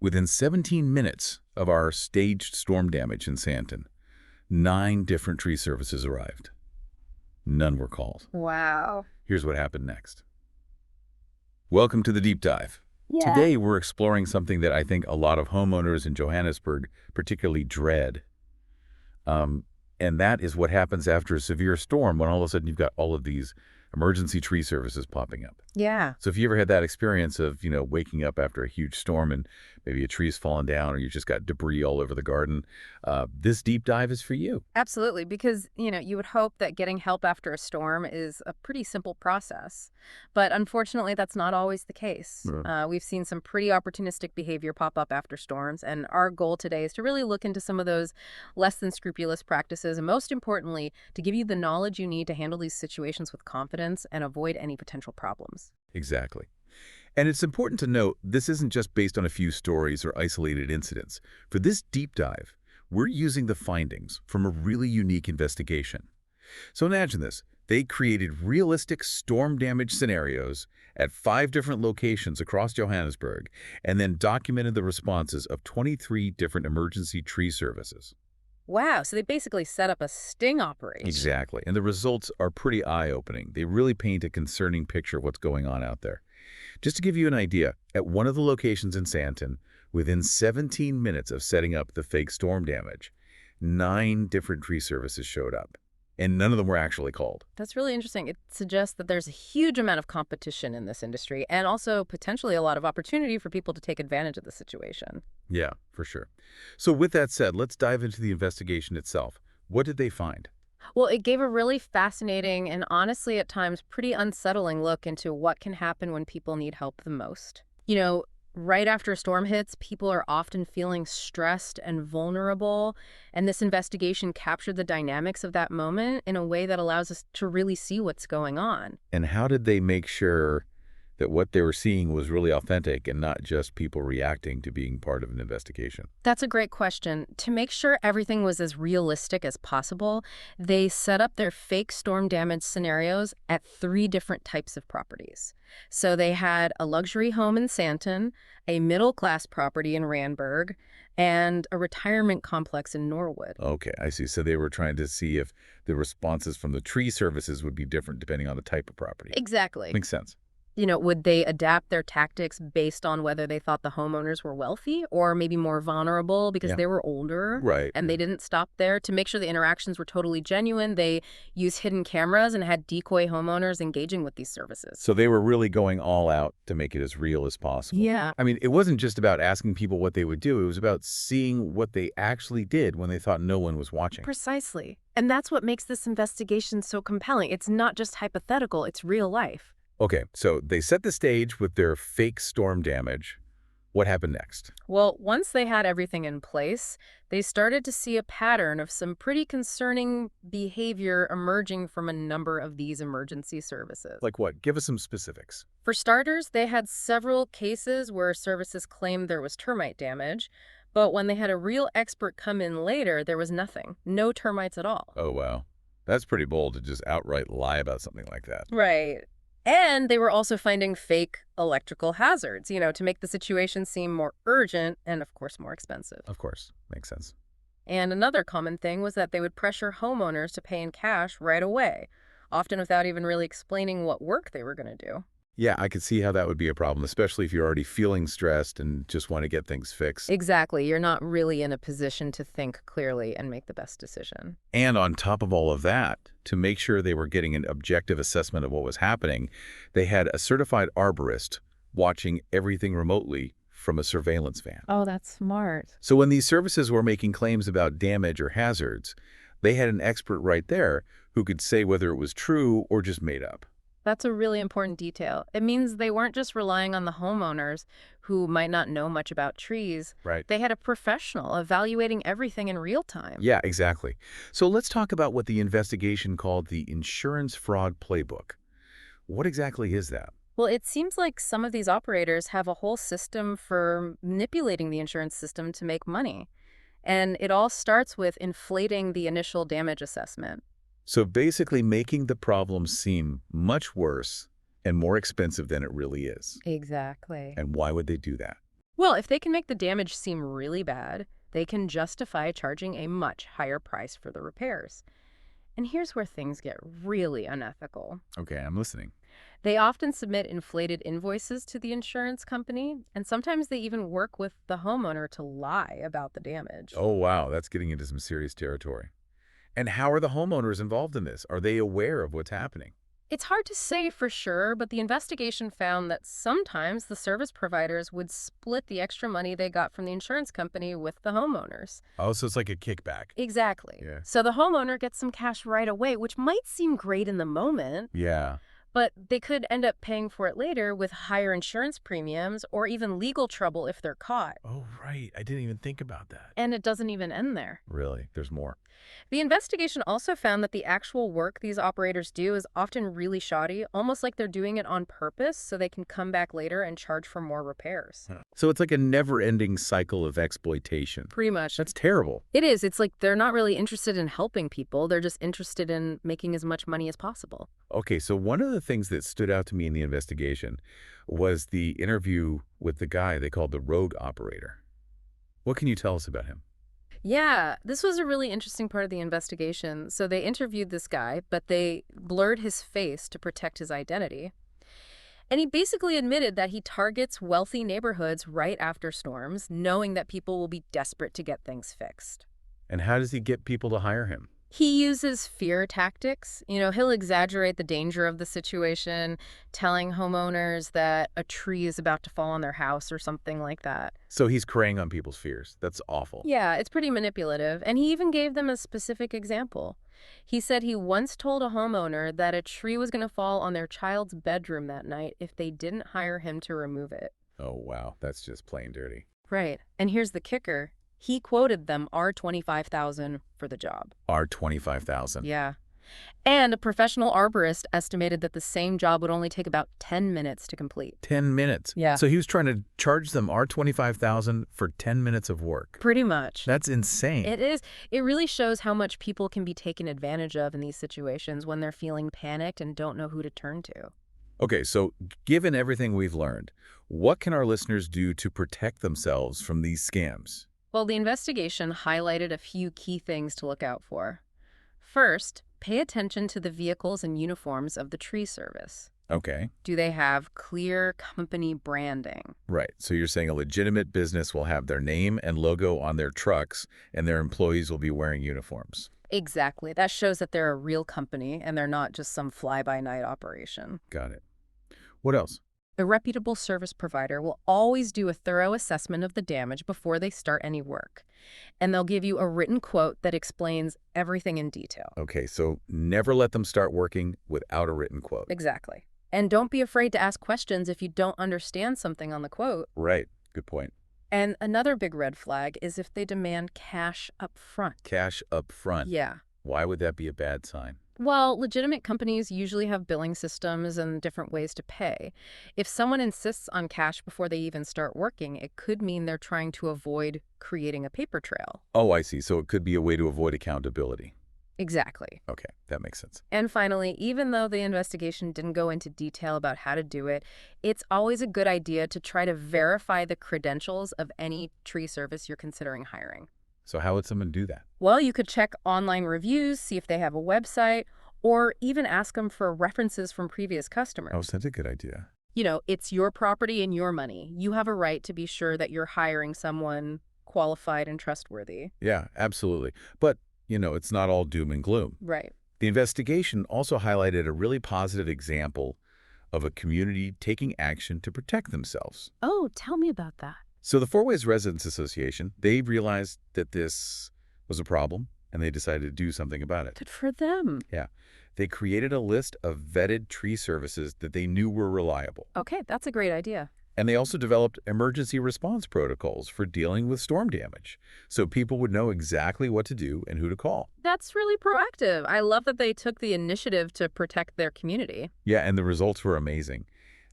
Within 17 minutes of our staged storm damage in Santon, 9 different tree services arrived. None were called. Wow. Here's what happened next. Welcome to the deep dive. Yeah. Today, we're exploring something that I think a lot of homeowners in Johannesburg particularly dread. And that is what happens after a severe storm when all of a sudden you've got all of these emergency tree services popping up. Yeah. So if you ever had that experience of, waking up after a huge storm and maybe a tree's fallen down or you just got debris all over the garden, this deep dive is for you. Absolutely, because, you would hope that getting help after a storm is a pretty simple process. But unfortunately, that's not always the case. We've seen some pretty opportunistic behavior pop up after storms, and our goal today is to really look into some of those less than scrupulous practices, and most importantly, to give you the knowledge you need to handle these situations with confidence and avoid any potential problems. Exactly. And it's important to note this isn't just based on a few stories or isolated incidents. For this deep dive, we're using the findings from a really unique investigation. So imagine this. They created realistic storm damage scenarios at 5 different locations across Johannesburg and then documented the responses of 23 different emergency tree services. Wow, so they basically set up a sting operation. Exactly. And the results are pretty eye-opening. They really paint a concerning picture of what's going on out there. Just to give you an idea, at one of the locations in Santon, within 17 minutes of setting up the fake storm damage, 9 different tree services showed up, and none of them were actually called. That's really interesting. It suggests that there's a huge amount of competition in this industry and also potentially a lot of opportunity for people to take advantage of the situation. Yeah, for sure. So with that said, let's dive into the investigation itself. What did they find? Well, it gave a really fascinating and honestly at times pretty unsettling look into what can happen when people need help the most. Right after a storm hits, people are often feeling stressed and vulnerable, and this investigation captured the dynamics of that moment in a way that allows us to really see what's going on. And how did they make sure that what they were seeing was really authentic and not just people reacting to being part of an investigation? That's a great question. To make sure everything was as realistic as possible, they set up their fake storm damage scenarios at 3 different types of properties. So they had a luxury home in Santon, a middle-class property in Randburg, and a retirement complex in Norwood. Okay, I see. So they were trying to see if the responses from the tree services would be different depending on the type of property. Exactly. Makes sense. Would they adapt their tactics based on whether they thought the homeowners were wealthy or maybe more vulnerable because they were older? Right. And they didn't stop there. To make sure the interactions were totally genuine, they used hidden cameras and had decoy homeowners engaging with these services. So they were really going all out to make it as real as possible. Yeah. I mean, it wasn't just about asking people what they would do. It was about seeing what they actually did when they thought no one was watching. Precisely. And that's what makes this investigation so compelling. It's not just hypothetical, it's real life. Okay, so they set the stage with their fake storm damage. What happened next? Well, once they had everything in place, they started to see a pattern of some pretty concerning behavior emerging from a number of these emergency services. Like what? Give us some specifics. For starters, they had several cases where services claimed there was termite damage, but when they had a real expert come in later, there was nothing. No termites at all. Oh, wow. That's pretty bold to just outright lie about something like that. Right. And they were also finding fake electrical hazards, to make the situation seem more urgent and, of course, more expensive. Of course. Makes sense. And another common thing was that they would pressure homeowners to pay in cash right away, often without even really explaining what work they were going to do. Yeah, I could see how that would be a problem, especially if you're already feeling stressed and just want to get things fixed. Exactly. You're not really in a position to think clearly and make the best decision. And on top of all of that, to make sure they were getting an objective assessment of what was happening, they had a certified arborist watching everything remotely from a surveillance van. Oh, that's smart. So when these services were making claims about damage or hazards, they had an expert right there who could say whether it was true or just made up. That's a really important detail. It means they weren't just relying on the homeowners who might not know much about trees. Right. They had a professional evaluating everything in real time. Yeah, exactly. So let's talk about what the investigation called the insurance fraud playbook. What exactly is that? Well, it seems like some of these operators have a whole system for manipulating the insurance system to make money. And it all starts with inflating the initial damage assessment. So basically making the problem seem much worse and more expensive than it really is. Exactly. And why would they do that? Well, if they can make the damage seem really bad, they can justify charging a much higher price for the repairs. And here's where things get really unethical. Okay, I'm listening. They often submit inflated invoices to the insurance company, and sometimes they even work with the homeowner to lie about the damage. Oh, wow, that's getting into some serious territory. And how are the homeowners involved in this? Are they aware of what's happening? It's hard to say for sure, but the investigation found that sometimes the service providers would split the extra money they got from the insurance company with the homeowners. Oh, so it's like a kickback. Exactly. Yeah. So the homeowner gets some cash right away, which might seem great in the moment, Yeah. but they could end up paying for it later with higher insurance premiums or even legal trouble if they're caught. Oh, right. I didn't even think about that. And it doesn't even end there. Really? There's more. The investigation also found that the actual work these operators do is often really shoddy, almost like they're doing it on purpose so they can come back later and charge for more repairs. Huh. So it's like a never-ending cycle of exploitation. Pretty much. That's terrible. It is. It's like they're not really interested in helping people. They're just interested in making as much money as possible. Okay, so one of the things that stood out to me in the investigation was the interview with the guy they called the rogue operator. What can you tell us about him? Yeah, this was a really interesting part of the investigation. So they interviewed this guy, but they blurred his face to protect his identity. And he basically admitted that he targets wealthy neighborhoods right after storms, knowing that people will be desperate to get things fixed. And how does he get people to hire him? He uses fear tactics. He'll exaggerate the danger of the situation, telling homeowners that a tree is about to fall on their house or something like that. So he's preying on people's fears. That's awful. Yeah, it's pretty manipulative. And he even gave them a specific example. He said he once told a homeowner that a tree was going to fall on their child's bedroom that night if they didn't hire him to remove it. Oh, wow. That's just plain dirty. Right. And here's the kicker. He quoted them R$25,000 for the job. R$25,000. Yeah. And a professional arborist estimated that the same job would only take about 10 minutes to complete. 10 minutes. Yeah. So he was trying to charge them R$25,000 for 10 minutes of work. Pretty much. That's insane. It is. It really shows how much people can be taken advantage of in these situations when they're feeling panicked and don't know who to turn to. Okay, so given everything we've learned, what can our listeners do to protect themselves from these scams? Well, the investigation highlighted a few key things to look out for. First, pay attention to the vehicles and uniforms of the tree service. Okay. Do they have clear company branding? Right. So you're saying a legitimate business will have their name and logo on their trucks, and their employees will be wearing uniforms. Exactly. That shows that they're a real company and they're not just some fly-by-night operation. Got it. What else? A reputable service provider will always do a thorough assessment of the damage before they start any work. And they'll give you a written quote that explains everything in detail. Okay, so never let them start working without a written quote. Exactly. And don't be afraid to ask questions if you don't understand something on the quote. Right. Good point. And another big red flag is if they demand cash up front. Cash up front. Yeah. Why would that be a bad sign? Well, legitimate companies usually have billing systems and different ways to pay. If someone insists on cash before they even start working, it could mean they're trying to avoid creating a paper trail. Oh, I see. So it could be a way to avoid accountability. Exactly. Okay, that makes sense. And finally, even though the investigation didn't go into detail about how to do it, it's always a good idea to try to verify the credentials of any tree service you're considering hiring. So how would someone do that? Well, you could check online reviews, see if they have a website, or even ask them for references from previous customers. Oh, that's a good idea. It's your property and your money. You have a right to be sure that you're hiring someone qualified and trustworthy. Yeah, absolutely. But, it's not all doom and gloom. Right. The investigation also highlighted a really positive example of a community taking action to protect themselves. Oh, tell me about that. So the Four Ways Residents Association, they realized that this was a problem, and they decided to do something about it. Good for them. Yeah. They created a list of vetted tree services that they knew were reliable. Okay, that's a great idea. And they also developed emergency response protocols for dealing with storm damage, so people would know exactly what to do and who to call. That's really proactive. I love that they took the initiative to protect their community. Yeah, and the results were amazing.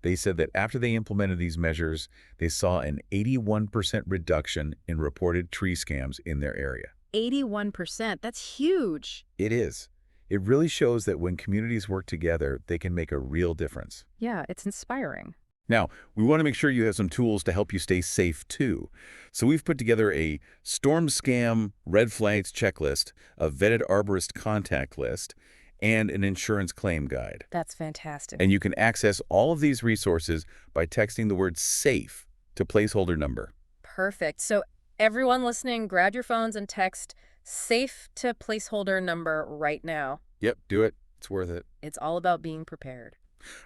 They said that after they implemented these measures, they saw an 81% reduction in reported tree scams in their area. 81%. That's huge. It is. It really shows that when communities work together, they can make a real difference. Yeah, it's inspiring. Now, we want to make sure you have some tools to help you stay safe, too. So we've put together a storm scam red flags checklist, a vetted arborist contact list, and an insurance claim guide. That's fantastic. And you can access all of these resources by texting the word SAFE to placeholder number. Perfect. So everyone listening, grab your phones and text SAFE to placeholder number right now. Yep, do it. It's worth it. It's all about being prepared.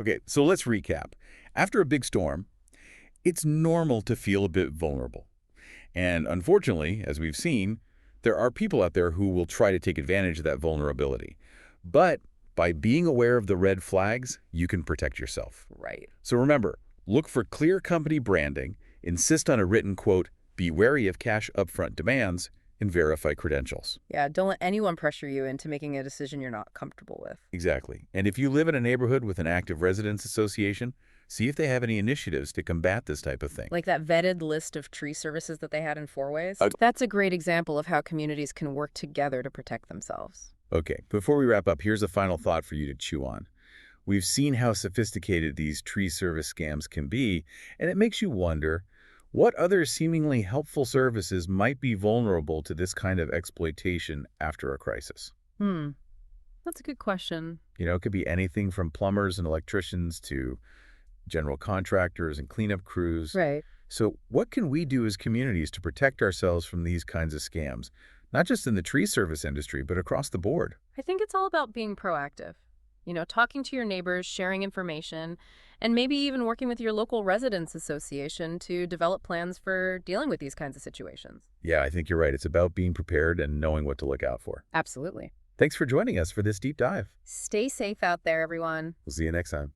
Okay, so let's recap. After a big storm, it's normal to feel a bit vulnerable. And unfortunately, as we've seen, there are people out there who will try to take advantage of that vulnerability. But by being aware of the red flags, you can protect yourself. Right. So remember, look for clear company branding, insist on a written quote, be wary of cash upfront demands, and verify credentials. Yeah, don't let anyone pressure you into making a decision you're not comfortable with. Exactly. And if you live in a neighborhood with an active residents association, see if they have any initiatives to combat this type of thing. Like that vetted list of tree services that they had in Four Ways? Uh, That's a great example of how communities can work together to protect themselves. Okay, before we wrap up, here's a final thought for you to chew on. We've seen how sophisticated these tree service scams can be, and it makes you wonder, what other seemingly helpful services might be vulnerable to this kind of exploitation after a crisis? That's a good question. You know, it could be anything from plumbers and electricians to general contractors and cleanup crews. Right. So what can we do as communities to protect ourselves from these kinds of scams? Not just in the tree service industry, but across the board. I think it's all about being proactive. Talking to your neighbors, sharing information, and maybe even working with your local residents association to develop plans for dealing with these kinds of situations. Yeah, I think you're right. It's about being prepared and knowing what to look out for. Absolutely. Thanks for joining us for this deep dive. Stay safe out there, everyone. We'll see you next time.